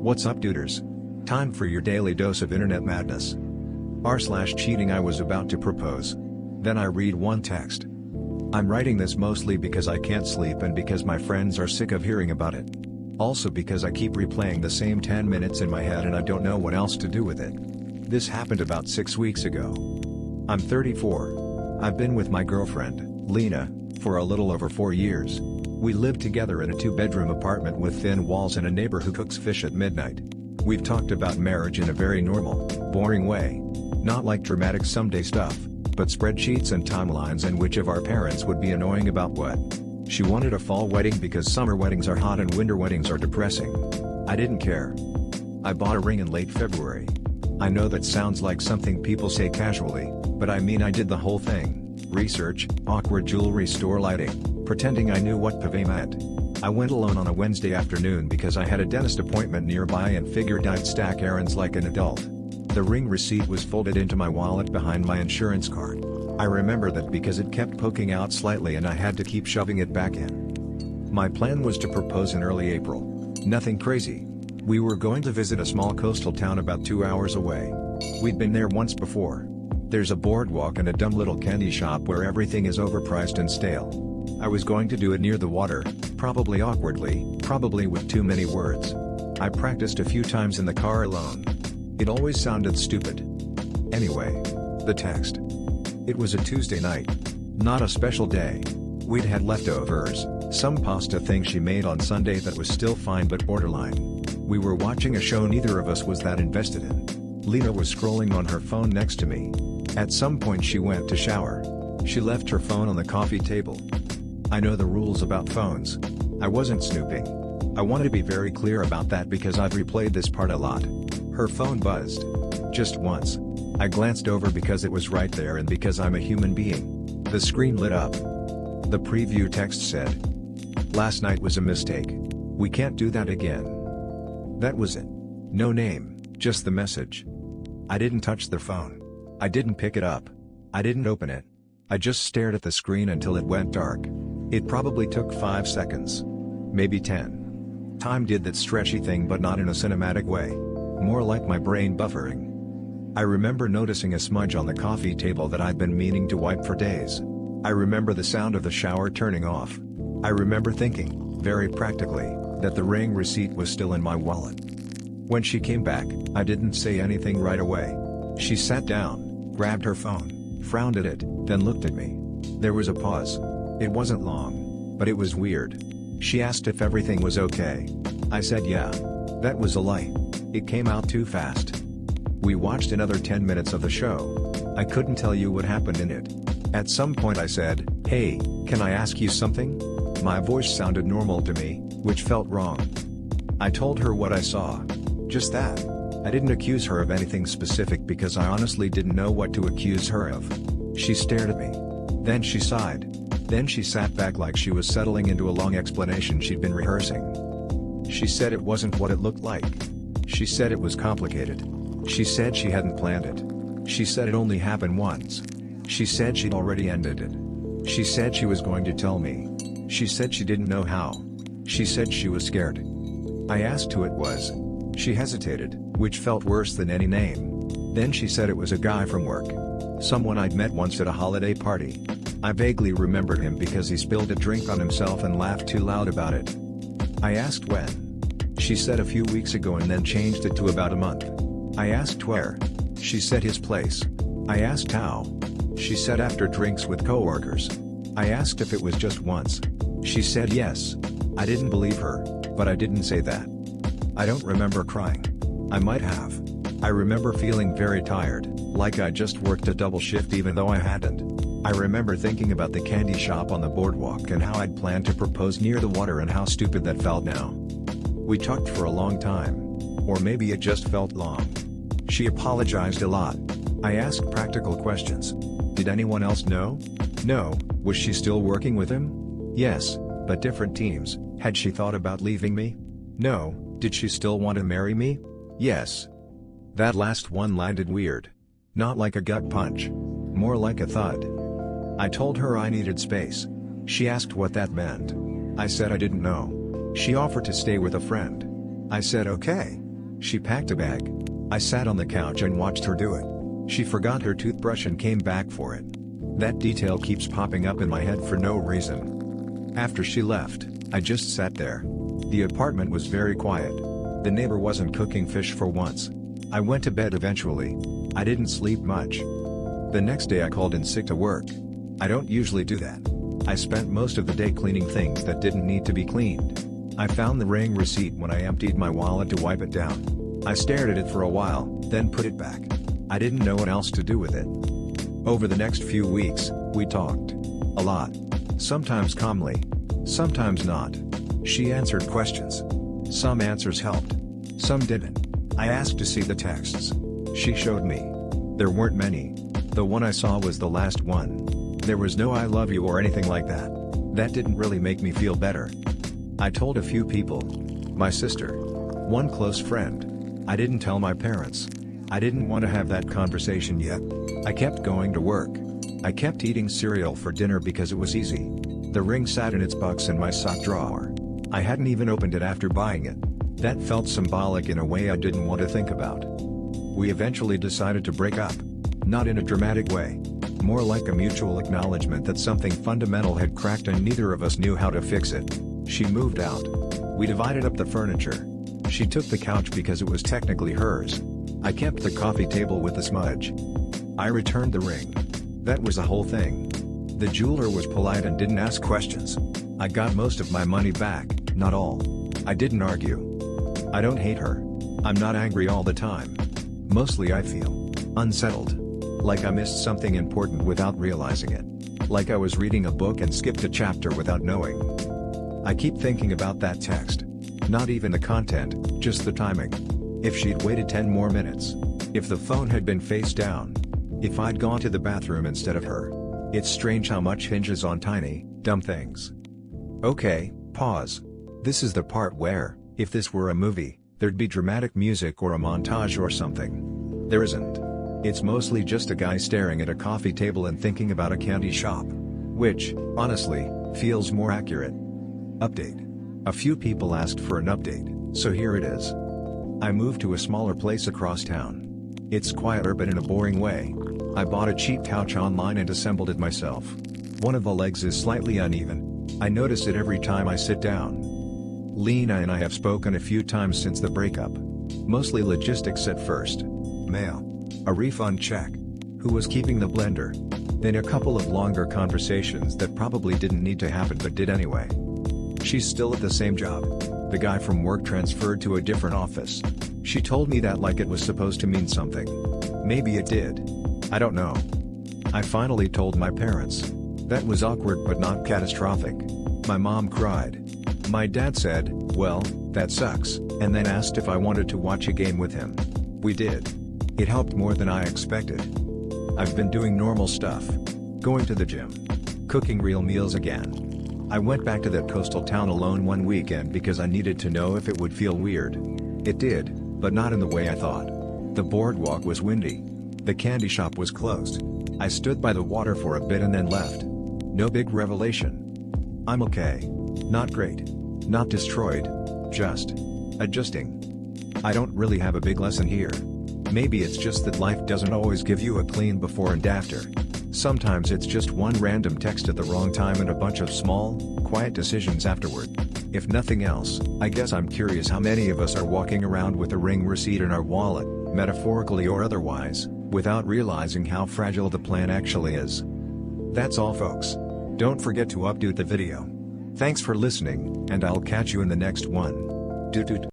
What's up, duders? Time for your daily dose of internet madness. r/cheating. I was about to propose. Then I read one text. I'm writing this mostly because I can't sleep and because my friends are sick of hearing about it. Also because I keep replaying the same 10 minutes in my head and I don't know what else to do with it. This happened about 6 weeks ago. I'm 34. I've been with my girlfriend, Lena, for a little over 4 years. We live together in a 2-bedroom apartment with thin walls and a neighbor who cooks fish at midnight. We've talked about marriage in a very normal, boring way. Not like dramatic someday stuff, but spreadsheets and timelines and which of our parents would be annoying about what. She wanted a fall wedding because summer weddings are hot and winter weddings are depressing. I didn't care. I bought a ring in late February. I know that sounds like something people say casually, but I mean I did the whole thing. Research, awkward jewelry store lighting, pretending I knew what pave meant. I went alone on a Wednesday afternoon because I had a dentist appointment nearby and figured I'd stack errands like an adult. The ring receipt was folded into my wallet behind my insurance card. I remember that because it kept poking out slightly and I had to keep shoving it back in. My plan was to propose in early April. Nothing crazy. We were going to visit a small coastal town about 2 hours away. We'd been there once before. There's a boardwalk and a dumb little candy shop where everything is overpriced and stale. I was going to do it near the water, probably awkwardly, probably with too many words. I practiced a few times in the car alone. It always sounded stupid. Anyway, the text. It was a Tuesday night. Not a special day. We'd had leftovers, some pasta thing she made on Sunday that was still fine but borderline. We were watching a show neither of us was that invested in. Lena was scrolling on her phone next to me. At some point she went to shower. She left her phone on the coffee table. I know the rules about phones. I wasn't snooping. I wanted to be very clear about that because I've replayed this part a lot. Her phone buzzed. Just once. I glanced over because it was right there and because I'm a human being. The screen lit up. The preview text said, "Last night was a mistake. We can't do that again." That was it. No name, just the message. I didn't touch the phone. I didn't pick it up. I didn't open it. I just stared at the screen until it went dark. It probably took 5 seconds. Maybe 10. Time did that stretchy thing but not in a cinematic way. More like my brain buffering. I remember noticing a smudge on the coffee table that I'd been meaning to wipe for days. I remember the sound of the shower turning off. I remember thinking, very practically, that the ring receipt was still in my wallet. When she came back, I didn't say anything right away. She sat down, grabbed her phone, frowned at it, then looked at me. There was a pause. It wasn't long, but it was weird. She asked if everything was okay. I said yeah. That was a lie. It came out too fast. We watched another 10 minutes of the show. I couldn't tell you what happened in it. At some point I said, "Hey, can I ask you something?" My voice sounded normal to me, which felt wrong. I told her what I saw. Just that. I didn't accuse her of anything specific because I honestly didn't know what to accuse her of. She stared at me. Then she sighed. Then she sat back like she was settling into a long explanation she'd been rehearsing. She said it wasn't what it looked like. She said it was complicated. She said she hadn't planned it. She said it only happened once. She said she'd already ended it. She said she was going to tell me. She said she didn't know how. She said she was scared. I asked who it was. She hesitated, which felt worse than any name. Then she said it was a guy from work. Someone I'd met once at a holiday party. I vaguely remembered him because he spilled a drink on himself and laughed too loud about it. I asked when. She said a few weeks ago and then changed it to about a month. I asked where. She said his place. I asked how. She said after drinks with coworkers. I asked if it was just once. She said yes. I didn't believe her, but I didn't say that. I don't remember crying. I might have. I remember feeling very tired, like I just worked a double shift even though I hadn't. I remember thinking about the candy shop on the boardwalk and how I'd planned to propose near the water and how stupid that felt now. We talked for a long time. Or maybe it just felt long. She apologized a lot. I asked practical questions. Did anyone else know? No. Was she still working with him? Yes, but different teams. Had she thought about leaving me? No. Did she still want to marry me? Yes. That last one landed weird. Not like a gut punch. More like a thud. I told her I needed space. She asked what that meant. I said I didn't know. She offered to stay with a friend. I said okay. She packed a bag. I sat on the couch and watched her do it. She forgot her toothbrush and came back for it. That detail keeps popping up in my head for no reason. After she left, I just sat there. The apartment was very quiet. The neighbor wasn't cooking fish for once. I went to bed eventually. I didn't sleep much. The next day I called in sick to work. I don't usually do that. I spent most of the day cleaning things that didn't need to be cleaned. I found the ring receipt when I emptied my wallet to wipe it down. I stared at it for a while, then put it back. I didn't know what else to do with it. Over the next few weeks, we talked. A lot. Sometimes calmly. Sometimes not. She answered questions. Some answers helped. Some didn't. I asked to see the texts. She showed me. There weren't many. The one I saw was the last one. There was no "I love you" or anything like that. That didn't really make me feel better. I told a few people. My sister. One close friend. I didn't tell my parents. I didn't want to have that conversation yet. I kept going to work. I kept eating cereal for dinner because it was easy. The ring sat in its box in my sock drawer. I hadn't even opened it after buying it. That felt symbolic in a way I didn't want to think about. We eventually decided to break up. Not in a dramatic way. More like a mutual acknowledgement that something fundamental had cracked and neither of us knew how to fix it. She moved out. We divided up the furniture. She took the couch because it was technically hers. I kept the coffee table with the smudge. I returned the ring. That was the whole thing. The jeweler was polite and didn't ask questions. I got most of my money back, not all. I didn't argue. I don't hate her. I'm not angry all the time. Mostly I feel unsettled. Like I missed something important without realizing it. Like I was reading a book and skipped a chapter without knowing. I keep thinking about that text. Not even the content, just the timing. If she'd waited 10 more minutes. If the phone had been face down. If I'd gone to the bathroom instead of her. It's strange how much hinges on tiny, dumb things. Okay, pause. This is the part where, if this were a movie, there'd be dramatic music or a montage or something. There isn't. It's mostly just a guy staring at a coffee table and thinking about a candy shop. Which, honestly, feels more accurate. Update. A few people asked for an update, so here it is. I moved to a smaller place across town. It's quieter but in a boring way. I bought a cheap couch online and assembled it myself. One of the legs is slightly uneven. I notice it every time I sit down. Lena and I have spoken a few times since the breakup. Mostly logistics at first. Mail. A refund check. Who was keeping the blender? Then a couple of longer conversations that probably didn't need to happen but did anyway. She's still at the same job. The guy from work transferred to a different office. She told me that like it was supposed to mean something. Maybe it did. I don't know. I finally told my parents. That was awkward but not catastrophic. My mom cried. My dad said, "Well, that sucks," and then asked if I wanted to watch a game with him. We did. It helped more than I expected. I've been doing normal stuff. Going to the gym. Cooking real meals again. I went back to that coastal town alone one weekend because I needed to know if it would feel weird. It did, but not in the way I thought. The boardwalk was windy. The candy shop was closed. I stood by the water for a bit and then left. No big revelation. I'm okay. Not great. Not destroyed. Just adjusting. I don't really have a big lesson here. Maybe it's just that life doesn't always give you a clean before and after. Sometimes it's just one random text at the wrong time and a bunch of small, quiet decisions afterward. If nothing else, I guess I'm curious how many of us are walking around with a ring receipt in our wallet, metaphorically or otherwise, without realizing how fragile the plan actually is. That's all folks. Don't forget to update the video. Thanks for listening, and I'll catch you in the next one. Doot doot.